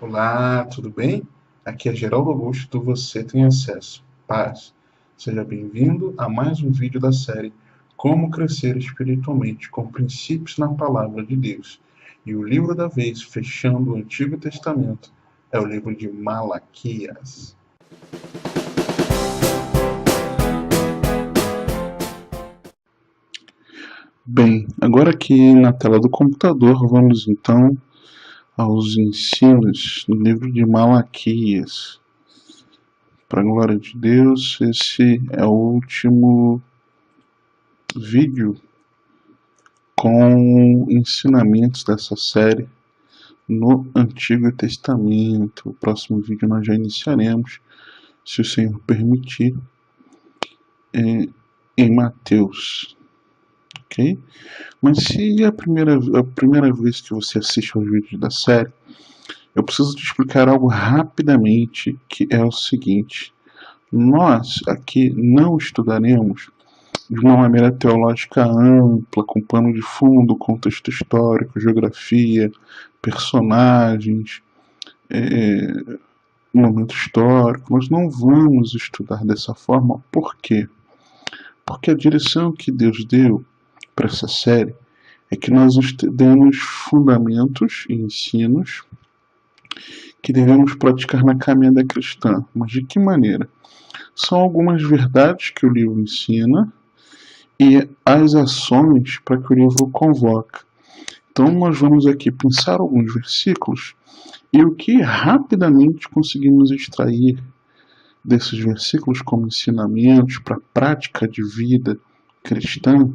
Olá, tudo bem? Aqui é Geraldo Augusto do Você Tem Acesso. Paz. Seja bem-vindo a mais um vídeo da série Como Crescer Espiritualmente com Princípios na Palavra de Deus. E o livro da vez, fechando o Antigo Testamento, é o livro de Malaquias. Bem, agora aqui na tela do computador, vamos então aos ensinos no livro de Malaquias. Para a glória de Deus, esse é o último vídeo com ensinamentos dessa série no Antigo Testamento. O próximo vídeo nós já iniciaremos, se o Senhor permitir, em Mateus. Ok? Mas se é a primeira vez que você assiste aos vídeos da série, eu preciso te explicar algo rapidamente, que é o seguinte: nós aqui não estudaremos de uma maneira teológica ampla, com pano de fundo, contexto histórico, geografia, personagens, momento histórico. Nós não vamos estudar dessa forma. Por quê? Porque a direção que Deus deu para essa série é que nós estudemos fundamentos e ensinos que devemos praticar na caminhada cristã. Mas de que maneira? São algumas verdades que o livro ensina e as ações para que o livro convoca. Então nós vamos aqui pensar alguns versículos e o que rapidamente conseguimos extrair desses versículos como ensinamentos para a prática de vida cristã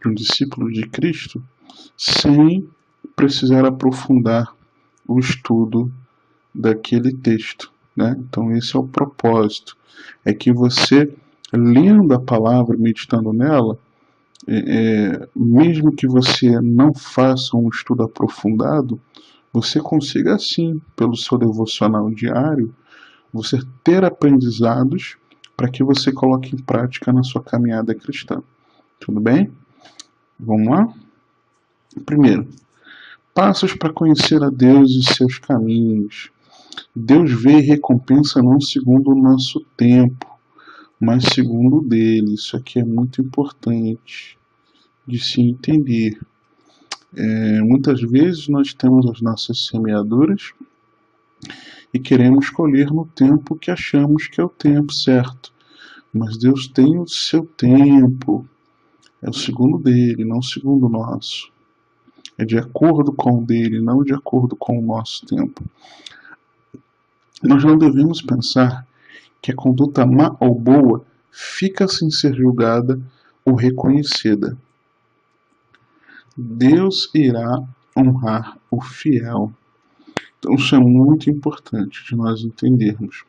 de um discípulo de Cristo, sem precisar aprofundar o estudo daquele texto, né? Então esse é o propósito, é que você, lendo a palavra, meditando nela, mesmo que você não faça um estudo aprofundado, você consiga assim, pelo seu devocional diário, você ter aprendizados para que você coloque em prática na sua caminhada cristã. Tudo bem? Vamos lá? Primeiro, passos para conhecer a Deus e seus caminhos. Deus vê e recompensa não segundo o nosso tempo, mas segundo o dele. Isso aqui é muito importante de se entender. Muitas vezes nós temos as nossas semeaduras e queremos colher no tempo que achamos que é o tempo certo. Mas Deus tem o seu tempo. É o segundo dele, não o segundo nosso. É de acordo com o dele, não de acordo com o nosso tempo. Nós não devemos pensar que a conduta má ou boa fica sem ser julgada ou reconhecida. Deus irá honrar o fiel. Então isso é muito importante de nós entendermos.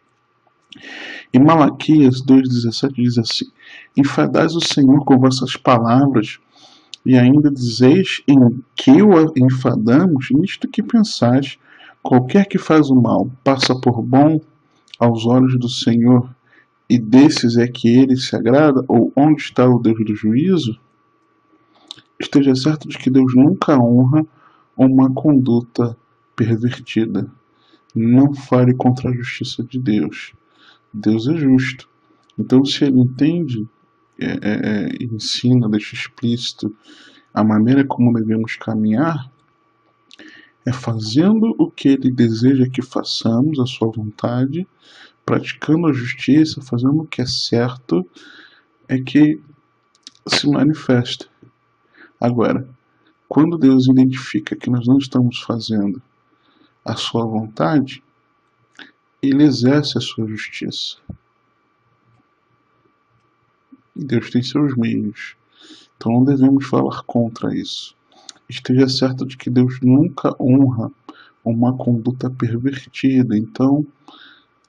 Em Malaquias 2,17 diz assim: enfadais o Senhor com vossas palavras, e ainda dizeis em que o enfadamos, nisto que pensais, qualquer que faz o mal passa por bom aos olhos do Senhor, e desses é que ele se agrada? Ou onde está o Deus do juízo? Esteja certo de que Deus nunca honra uma conduta pervertida. Não fale contra a justiça de Deus. Deus é justo. Então, se ele entende, ensina, deixa explícito a maneira como devemos caminhar, é fazendo o que ele deseja que façamos, a sua vontade, praticando a justiça, fazendo o que é certo, é que se manifesta. Agora, quando Deus identifica que nós não estamos fazendo a sua vontade, ele exerce a sua justiça. E Deus tem seus meios. Então não devemos falar contra isso. Esteja certo de que Deus nunca honra uma conduta pervertida. Então,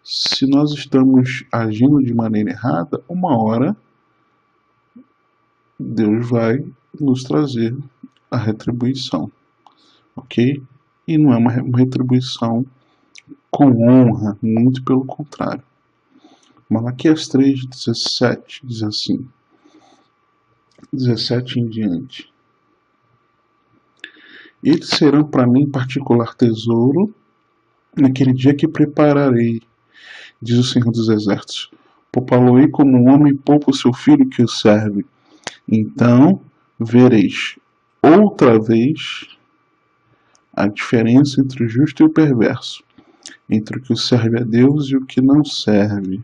se nós estamos agindo de maneira errada, uma hora Deus vai nos trazer a retribuição, ok? E não é uma retribuição com honra, muito pelo contrário. Malaquias 3,17 diz assim, 17 em diante: eles serão para mim particular tesouro Naquele dia que prepararei, diz o Senhor dos Exércitos, poupá-lo-ei como um homem poupa o seu filho que o serve. Então vereis outra vez a diferença entre o justo e o perverso, entre o que serve a Deus e o que não serve.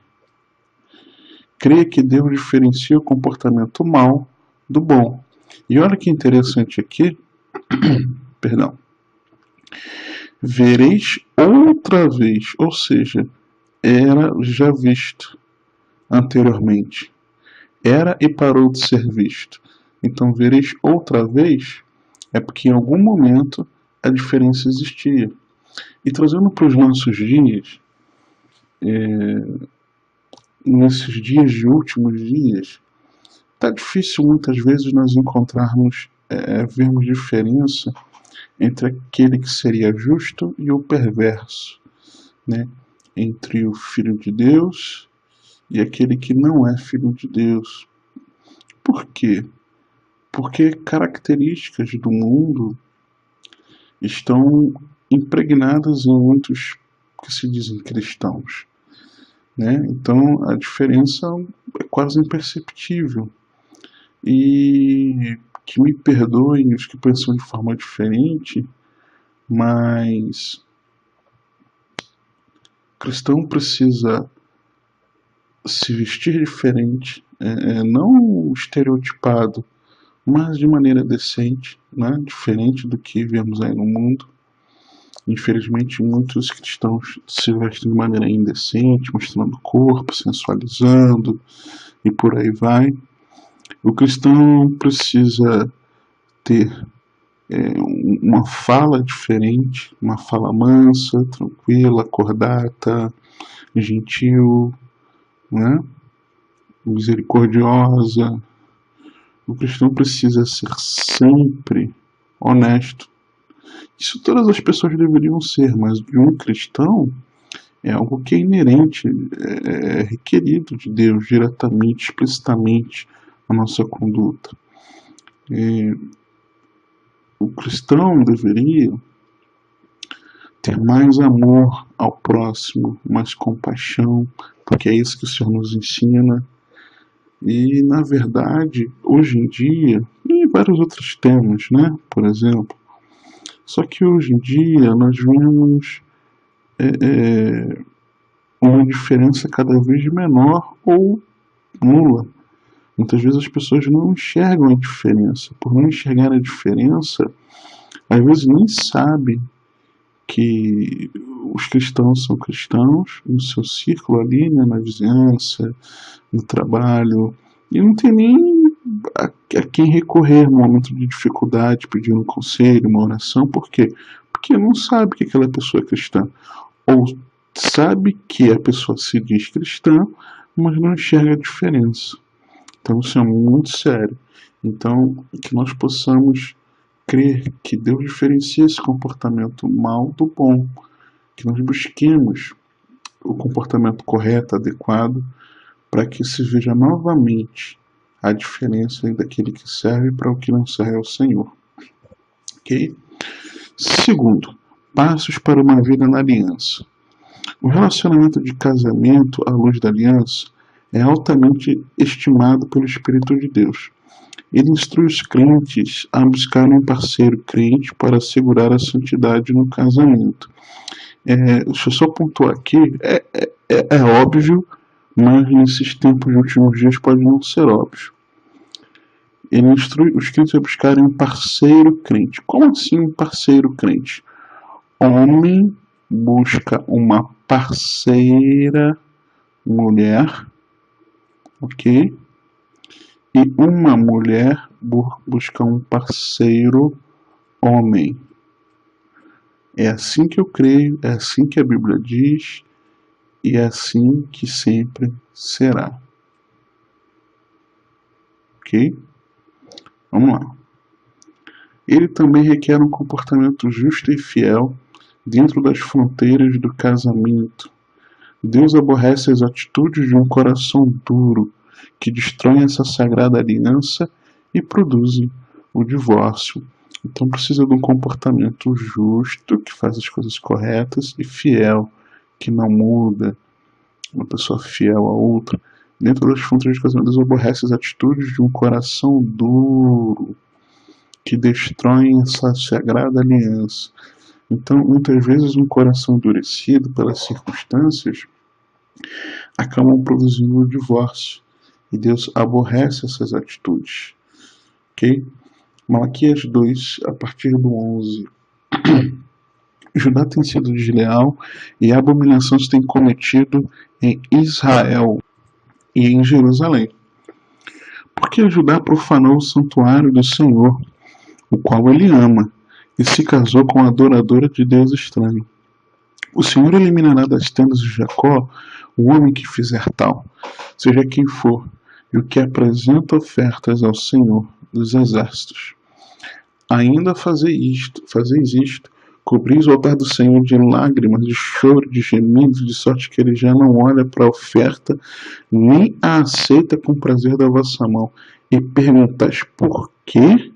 Creia que Deus diferencia o comportamento mal do bom. E olha que interessante aqui, perdão. Vereis outra vez, ou seja, era já visto anteriormente. Era e parou de ser visto. Então vereis outra vez é porque em algum momento a diferença existia. E trazendo para os nossos dias, nesses dias de últimos dias, tá difícil muitas vezes nós encontrarmos, vermos diferença entre aquele que seria justo e o perverso, né? Entre o filho de Deus e aquele que não é filho de Deus. Por quê? Porque características do mundo estão impregnadas em muitos que se dizem cristãos, né? Então a diferença é quase imperceptível. E que me perdoem os que pensam de forma diferente, mas o cristão precisa se vestir diferente, não estereotipado, mas de maneira decente, né? Diferente do que vemos aí no mundo. Infelizmente, muitos cristãos se vestem de maneira indecente, mostrando o corpo, sensualizando e por aí vai. O cristão precisa ter uma fala diferente, uma fala mansa, tranquila, cordata, gentil, né? Misericordiosa. O cristão precisa ser sempre honesto. Isso todas as pessoas deveriam ser, mas de um cristão é algo que é inerente, é requerido de Deus diretamente, explicitamente a nossa conduta. O cristão deveria ter mais amor ao próximo, mais compaixão, porque é isso que o Senhor nos ensina. E, na verdade, hoje em dia, e vários outros temas, né? Por exemplo, só que hoje em dia nós vemos uma diferença cada vez menor ou nula. Muitas vezes as pessoas não enxergam a diferença. Por não enxergar a diferença, às vezes nem sabem que os cristãos são cristãos no seu círculo ali, né, na vizinhança, no trabalho, e não tem nem a quem recorrer no momento de dificuldade, pedindo um conselho, uma oração. Por quê? Porque não sabe que aquela pessoa é cristã. Ou sabe que a pessoa se diz cristã, mas não enxerga a diferença. Então isso é muito sério. Então, que nós possamos crer que Deus diferencia esse comportamento mal do bom, que nós busquemos o comportamento correto, adequado, para que se veja novamente a diferença daquele que serve para o que não serve ao Senhor. Ok? Segundo, passos para uma vida na aliança. O relacionamento de casamento à luz da aliança é altamente estimado pelo Espírito de Deus. Ele instrui os crentes a buscar um parceiro crente para assegurar a santidade no casamento. Deixa eu só pontuar aqui, é óbvio, mas nesses tempos de últimos dias pode não ser óbvio. Ele instrui os crentes a buscarem um parceiro crente. Como assim um parceiro crente? Homem busca uma parceira mulher, ok? E uma mulher busca um parceiro homem. É assim que eu creio, é assim que a Bíblia diz, e é assim que sempre será. Ok? Vamos lá. Ele também requer um comportamento justo e fiel dentro das fronteiras do casamento. Deus aborrece as atitudes de um coração duro que destroem essa sagrada aliança e produzem o divórcio. Então precisa de um comportamento justo, que faz as coisas corretas, e fiel, que não muda, uma pessoa fiel a outra. Dentro das fronteiras de casamento, Deus aborrece as atitudes de um coração duro, que destroem essa sagrada aliança. Então, muitas vezes, um coração endurecido pelas circunstâncias acabam produzindo o divórcio. E Deus aborrece essas atitudes. Ok? Malaquias 2, a partir do 11. Judá tem sido desleal e abominações tem cometido em Israel e em Jerusalém. Porque Judá profanou o santuário do Senhor, o qual ele ama, e se casou com a adoradora de Deus estranho. O Senhor eliminará das tendas de Jacó o homem que fizer tal, seja quem for, e o que apresenta ofertas ao Senhor dos exércitos. Ainda fazeis isto, cobris o altar do Senhor de lágrimas, de choro, de gemidos, de sorte que ele já não olha para a oferta, nem a aceita com prazer da vossa mão. E perguntais, por quê?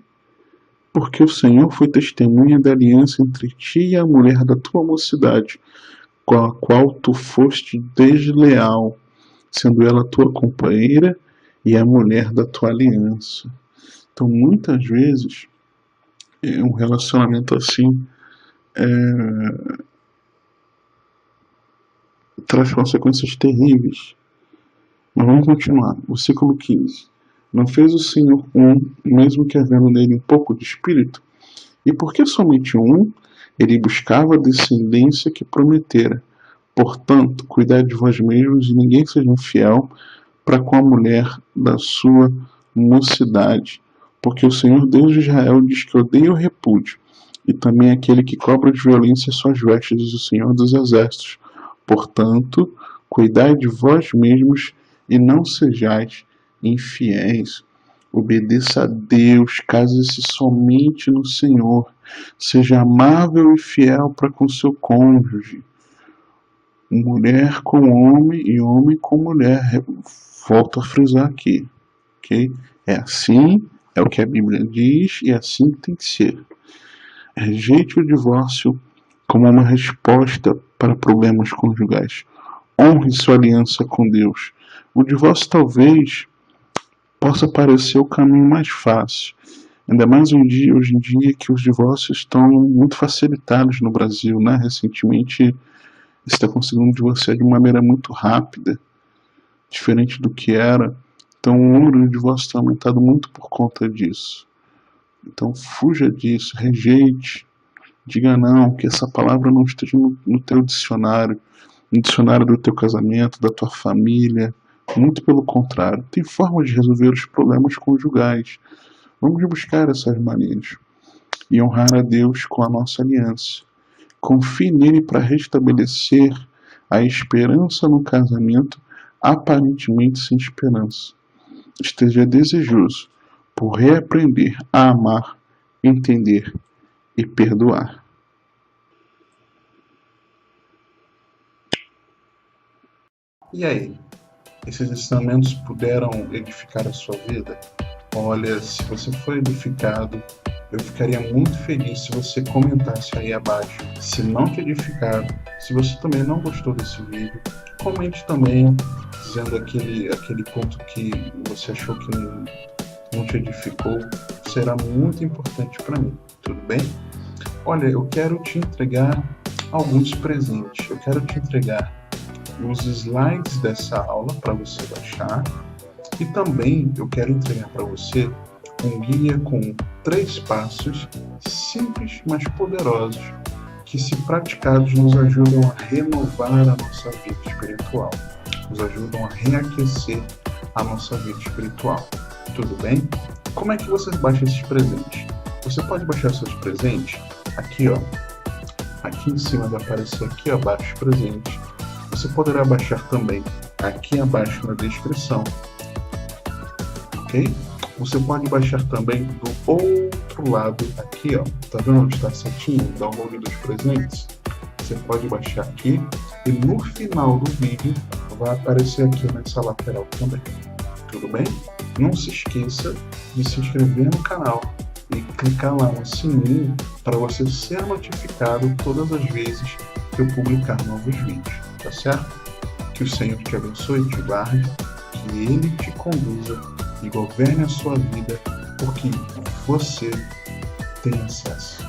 Porque o Senhor foi testemunha da aliança entre ti e a mulher da tua mocidade, com a qual tu foste desleal, sendo ela tua companheira e a mulher da tua aliança. Então, muitas vezes, um relacionamento assim traz consequências terríveis. Mas vamos continuar. Versículo 15. Não fez o Senhor um, mesmo que havendo nele um pouco de espírito? E por que somente um? Ele buscava a descendência que prometera. Portanto, cuidai de vós mesmos e ninguém seja infiel para com a mulher da sua mocidade. Porque o Senhor Deus de Israel diz que odeia o repúdio, e também aquele que cobra de violência suas vestes, diz o Senhor dos Exércitos. Portanto, cuidai de vós mesmos e não sejais infiéis. Obedeça a Deus, case-se somente no Senhor. Seja amável e fiel para com seu cônjuge. Mulher com homem e homem com mulher. Volto a frisar aqui. Okay? É assim, é o que a Bíblia diz e é assim que tem que ser. Rejeite o divórcio como uma resposta para problemas conjugais. Honre sua aliança com Deus. O divórcio talvez possa parecer o caminho mais fácil. Ainda mais hoje em dia que os divórcios estão muito facilitados no Brasil, né? Recentemente você está conseguindo divorciar de uma maneira muito rápida, diferente do que era. Então o número de divórcios tem aumentado muito por conta disso. Então fuja disso, rejeite, diga não, que essa palavra não esteja no teu dicionário, no dicionário do teu casamento, da tua família. Muito pelo contrário, tem formas de resolver os problemas conjugais. Vamos buscar essas maneiras e honrar a Deus com a nossa aliança. Confie nele para restabelecer a esperança no casamento aparentemente sem esperança. Esteja desejoso por reaprender a amar, entender e perdoar. E aí? Esses ensinamentos puderam edificar a sua vida? Olha, se você foi edificado, eu ficaria muito feliz se você comentasse aí abaixo. Se não te edificaram, se você também não gostou desse vídeo, comente também, dizendo aquele ponto que você achou que não te edificou. Será muito importante para mim, tudo bem? Olha, eu quero te entregar alguns presentes. Eu quero te entregar os slides dessa aula para você baixar, e também eu quero entregar para você um guia com 3 passos simples, mas poderosos, que, se praticados, nos ajudam a renovar a nossa vida espiritual, nos ajudam a reaquecer a nossa vida espiritual. Tudo bem? Como é que você baixa esses presentes? Você pode baixar seus presentes aqui, ó. Aqui em cima vai aparecer aqui, ó, baixa os presentes. Você poderá baixar também aqui abaixo na descrição, ok? Você pode baixar também do outro lado aqui, ó. Tá vendo onde está certinho? Download dos presentes. Você pode baixar aqui e no final do vídeo vai aparecer aqui nessa lateral também. Tudo bem? Não se esqueça de se inscrever no canal e clicar lá no sininho para você ser notificado todas as vezes que eu publicar novos vídeos, tá certo? Que o Senhor te abençoe e te guarde, que Ele te conduza e governe a sua vida, porque você tem acesso.